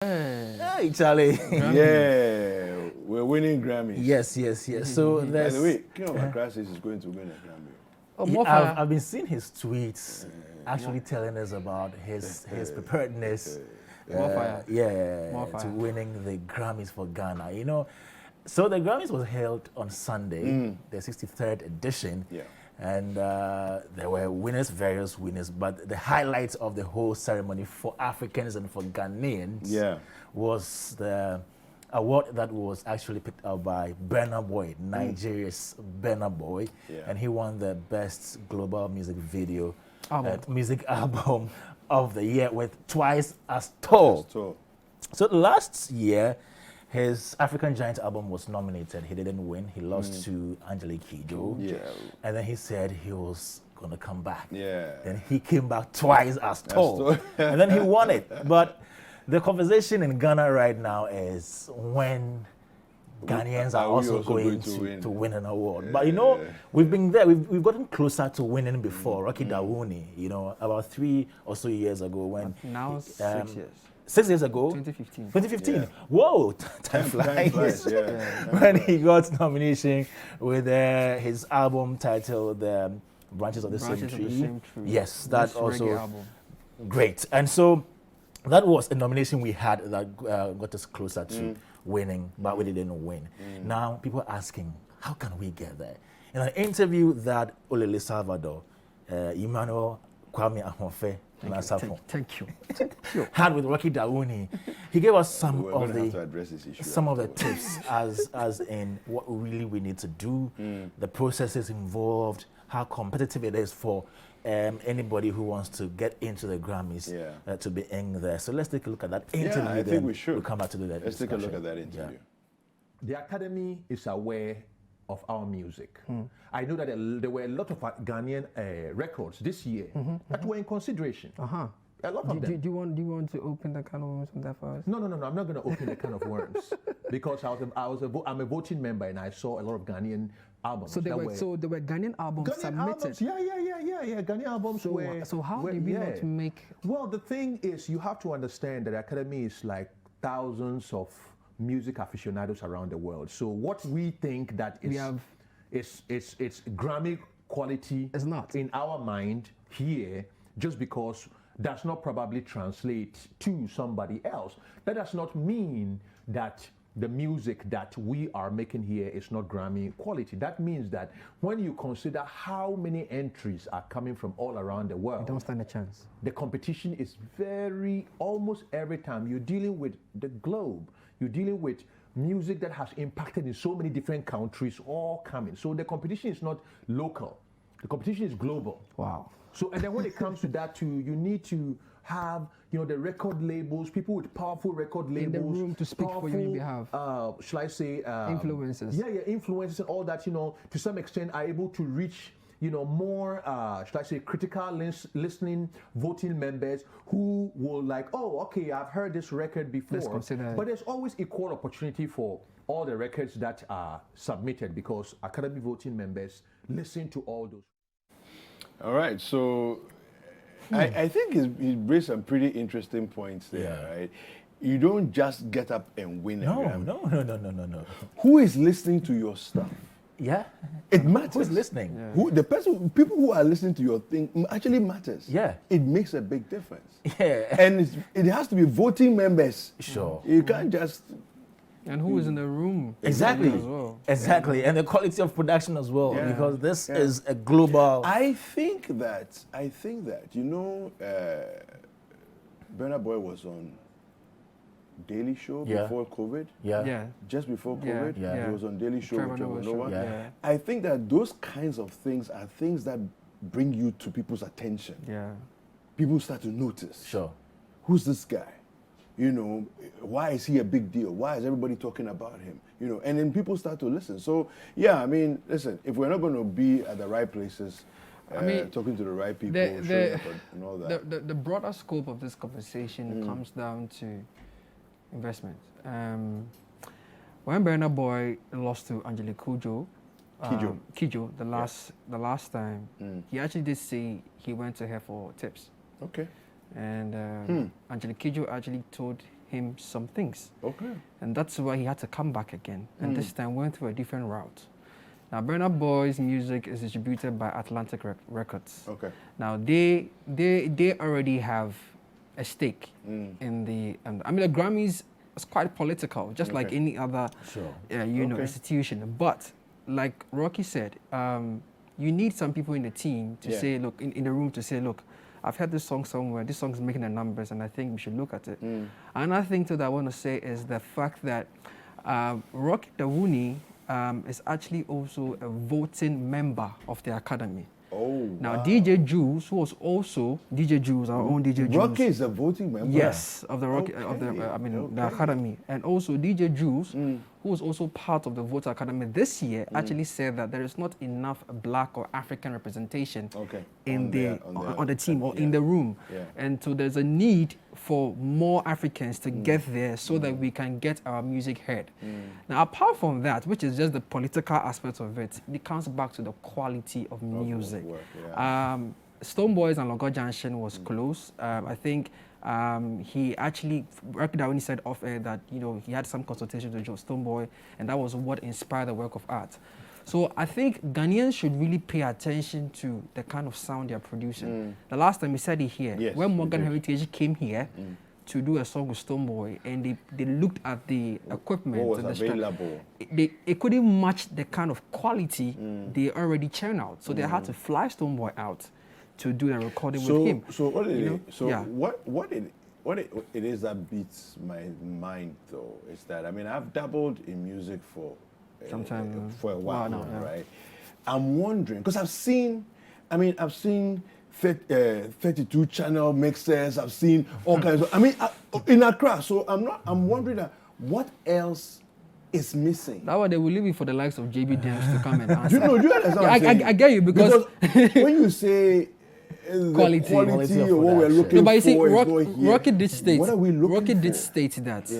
Hey, Charlie. Yeah, we're winning Grammys. Yes. So By there's. the way, King of Accra says he's going to win a Grammy. Oh, more fire. I've been seeing his tweets, actually telling us about his preparedness. More fire. More To fire. winning the Grammys for Ghana. You know, so the Grammys was held on Sunday, the 63rd edition. Yeah. And there were winners, various winners, but the highlights of the whole ceremony for Africans and for Ghanaians was the award that was actually picked up by Burna Boy, Nigeria's Burna Boy, and he won the best global music video, music album of the year with Twice as Tall. So last year, his African Giant album was nominated. He didn't win. He lost to Angelique Kidjo. And then he said he was going to come back. Then he came back twice as tall. And then he won it. But the conversation in Ghana right now is when Ghanaians are also going to win an award. But you know, we've been there. We've gotten closer to winning before. Rocky Dawuni, you know, about 3 or so years ago when... Now 6 years. 6 years ago? 2015. 2015. Yeah. Whoa, time flies. When he got nomination with his album titled Branches of the Same Tree. Yes, that also great. And so that was a nomination we had that got us closer to winning, but we didn't win. Now people are asking, how can we get there? In an interview that Olele Salvador, Emmanuel Kwame Ahonfe, Thank you. had with Rocky Dawuni, he gave us some of the tips as in what really we need to do, the processes involved, how competitive it is for anybody who wants to get into the Grammys to be in there. So let's take a look at that interview. I think we should. We'll come back to do that. Let's take a look at that interview. The Academy is aware of our music. I know that there were a lot of Ghanaian records this year that were in consideration. A lot of them. Do you want to open the can of worms on that for us? No, I'm not going to open the can of worms because I'm a voting member and I saw a lot of Ghanaian albums. So there were Ghanaian albums submitted. Yeah. Ghanaian albums were. So how did we not make? Well, the thing is, you have to understand that the Academy is like thousands of music aficionados around the world. So what we think that is it's Grammy quality is not in our mind here, just because does not probably translate to somebody else. That does not mean that the music that we are making here is not Grammy quality. That means that when you consider how many entries are coming from all around the world, you don't stand a chance. The competition is almost every time you're dealing with the globe, you're dealing with music that has impacted in so many different countries all coming. So the competition is not local. The competition is global. Wow. So, and then when it comes to that too, you need to have, the record labels, people with powerful record labels. In the room to speak for you in behalf. Shall I say? Influencers. Yeah, influencers and all that, to some extent are able to reach, more, shall I say, critical listening, voting members who will like, oh, okay, I've heard this record before. Let's consider it. But there's always equal opportunity for all the records that are submitted because Academy voting members listen to all those. All right, so I think he raised some pretty interesting points there, right? You don't just get up and win a Grammy. No. Who is listening to your stuff? Yeah. It matters. Who's listening? People who are listening to your thing actually matters. Yeah. It makes a big difference. Yeah. And it has to be voting members. Sure. You can't just... And who is in the room? Exactly. As well. Exactly. And the quality of production as well, because this is a global... I think that, Burna Boy was on Daily Show before COVID. Yeah. Just before COVID. He was on Daily Show with Trevor Noah. Yeah. I think that those kinds of things are things that bring you to people's attention. Yeah. People start to notice. Sure. Who's this guy? Why is he a big deal? Why is everybody talking about him? And then people start to listen. So, listen, if we're not going to be at the right places, talking to the right people, showing up and all that. The broader scope of this conversation comes down to investment. When Burna Boy lost to Angelique Kidjo, the last time, he actually did say he went to her for tips. Okay. And Angelique Kidjo actually told him some things. Okay. And that's why he had to come back again. And this time went through a different route. Now, Burna Boy's music is distributed by Atlantic Records. Okay. Now, they already have a stake in the... I mean, the Grammys is quite political, just like any other, institution. But, like Rocky said, you need some people in the team to say, look, in the room to say, look, I've heard this song somewhere, this song's making the numbers, and I think we should look at it. Another thing, too, that I want to say is the fact that Rocky Dawuni is actually also a voting member of the Academy. Oh, now, wow. DJ Jules, who was also DJ Jules, our own DJ Jules. Rocky is a voting member. Yes, of the Rocky, the Academy, and also DJ Jules, who was also part of the Voter Academy this year, actually said that there is not enough Black or African representation in on the team or in the room, and so there's a need for more Africans to get there so that we can get our music heard. Now, apart from that, which is just the political aspect of it, it comes back to the quality of music. Stone Boys and Logo Junction was close. I think he actually, Rocky Dawuni said off air that, you know, he had some consultation with Joe Stone Boy, and that was what inspired the work of art. So I think Ghanaians should really pay attention to the kind of sound they're producing. The last time we said it here, when Morgan Heritage came here to do a song with Stone Boy, and they looked at the equipment. What was available? It couldn't match the kind of quality they already churn out. So they had to fly Stone Boy out to do the recording with him. So what it is that beats my mind, though, is that, I mean, I've dabbled in music for a while now, right? I'm wondering, because I've seen 32 channel mixers, I've seen all kinds of, in Accra, so I'm wondering what else is missing. That way they will leave it for the likes of JB Dams to come and answer. Do you understand what I'm saying? I get you, because when you say quality of what we're looking but you see, for, Rocky did state, what are we looking Rocky did for? state that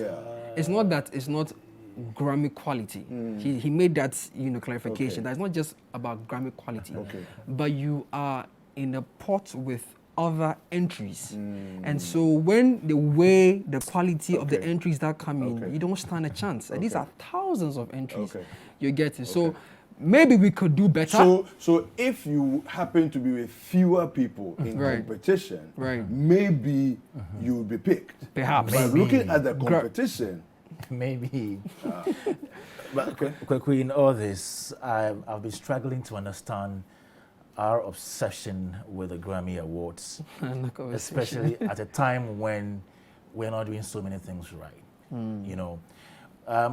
it's not Grammy quality. He made that clarification. That it's not just about Grammy quality, but you are in a pot with other entries, and so when they weigh the quality of the entries that come in, you don't stand a chance. And these are thousands of entries you're getting. So maybe we could do better. So if you happen to be with fewer people in competition, maybe you will be picked. Perhaps. But looking at the competition, maybe. But in all this, I've been struggling to understand our obsession with the Grammy Awards, especially at a time when we're not doing so many things right. You know,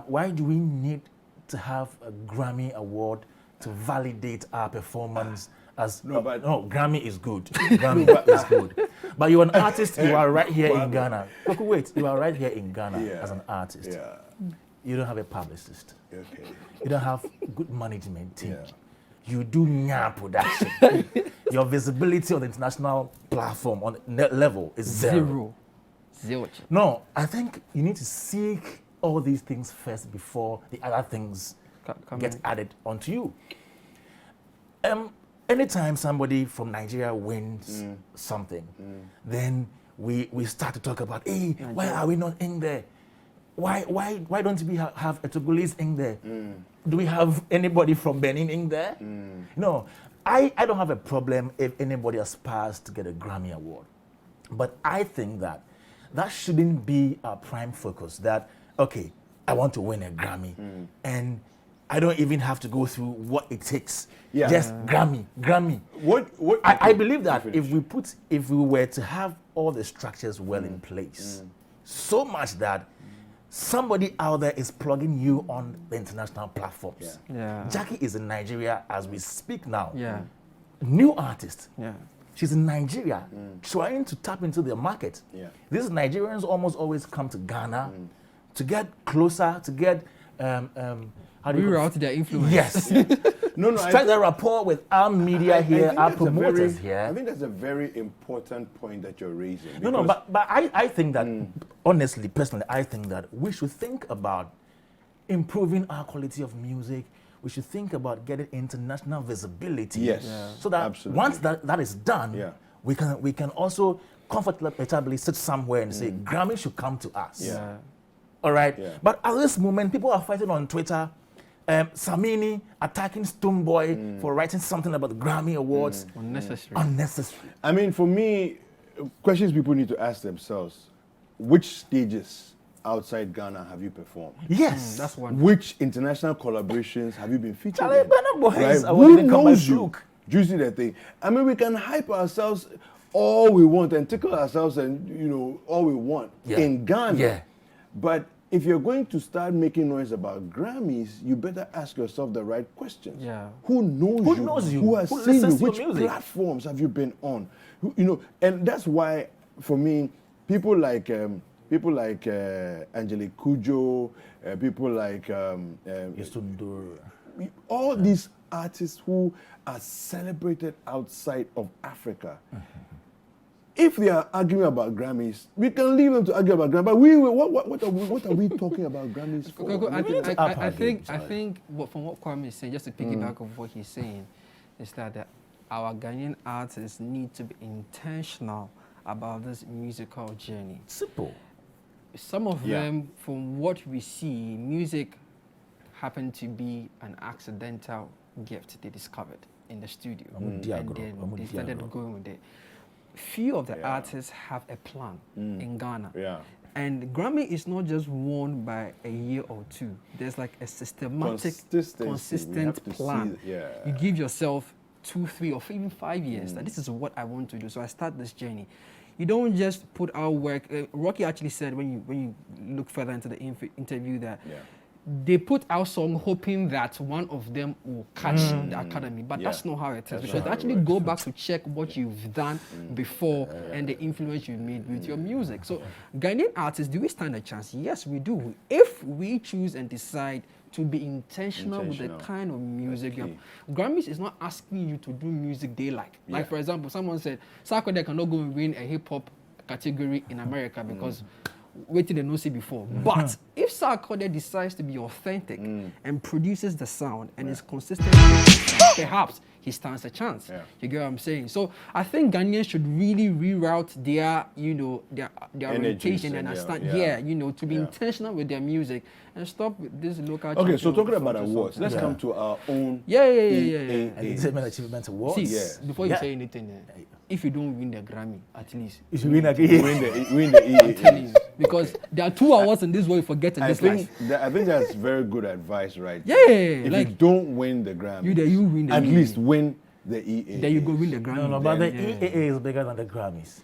why do we need to have a Grammy Award to validate our performance? Grammy is good. Grammy is good. But you're an artist. You are right here in Ghana. Look, wait. You are right here in Ghana as an artist. You don't have a publicist. You don't have good management team. You do nya production. Your visibility on the international platform on net level is zero. No, I think you need to seek all these things first before the other things get added onto you. Anytime somebody from Nigeria wins something, then we start to talk about, hey, why are we not in there? Why don't we have a Togolese in there? Do we have anybody from Benin in there? No, I don't have a problem if anybody aspires to get a Grammy Award. But I think that shouldn't be our prime focus. That, okay, I want to win a Grammy. And I don't even have to go through what it takes. Just Grammy. I believe that if we were to have all the structures well in place, so much that somebody out there is plugging you on the international platforms. Jackie is in Nigeria as we speak now. New artist. She's in Nigeria trying to tap into the market. These Nigerians almost always come to Ghana to get closer, to get reroute their influence. Yes. Strike that rapport with our media here, our promoters here. I think that's a very important point that you're raising. But I think that, honestly, personally, I think that we should think about improving our quality of music. We should think about getting international visibility. So that once that is done, we can also comfortably sit somewhere and say, Grammy should come to us. Yeah. All right? Yeah. But at this moment, people are fighting on Twitter. Samini attacking Stoneboy for writing something about the Grammy Awards. Unnecessary. I mean, for me, questions people need to ask themselves: which stages outside Ghana have you performed? Yes, that's one. Which international collaborations have you been featured Charlie, in? Burna Boy Right? is Who knows you? you? Do you see that thing? I mean, we can hype ourselves all we want and tickle ourselves and all we want in Ghana. Yeah. But if you're going to start making noise about Grammys, you better ask yourself the right questions. Yeah. Who knows Who you? knows you? Who has Who seen you? listens to your Which music? platforms have you been on? And that's why, for me, people like Angelique Kudjo, people like Isundur. all these artists who are celebrated outside of Africa. If they are arguing about Grammys, we can leave them to argue about Grammys. But what are we talking about Grammys for? I think from what Kwame is saying, just to piggyback of what he's saying, is that our Ghanaian artists need to be intentional about this musical journey. Simple. Some of them, from what we see, music happened to be an accidental gift they discovered in the studio. And then they started going with it. Few of the artists have a plan in Ghana. Yeah. And Grammy is not just won by a year or two. There's like a systematic, consistent plan. You give yourself 2, 3, or even 5 years. That this is what I want to do. So I start this journey. You don't just put out work. Rocky actually said when you look further into the interview that they put out song hoping that one of them will catch the academy, but that's not how it is. You should actually go back to check what you've done before and the influence you made with your music. So Ghanaian artists, do we stand a chance? Yes, we do. If we choose and decide to be intentional with the kind of music. Grammys is not asking you to do music they like. Like, for example, someone said, Sarkodie cannot go and win a hip-hop category in America because waiting they don't see before. But if Sarkodie decides to be authentic and produces the sound and is consistent, perhaps he stands a chance. You get what I'm saying? So I think Ghanaians should really reroute their, their orientation and understand, to be intentional with their music and stop with this local. Okay, so talking about awards, let's come to our own. Entertainment Achievement Awards. See, before you say anything, if you don't win the Grammy, at least you win again. Win the I'm telling you, because there are 2 awards in this world you forget in this life. I think that's very good advice, right? If you don't win the Grammy, you win the at least win the EAA. There you go, win the Grammy. No, but the EAA is bigger than the Grammys.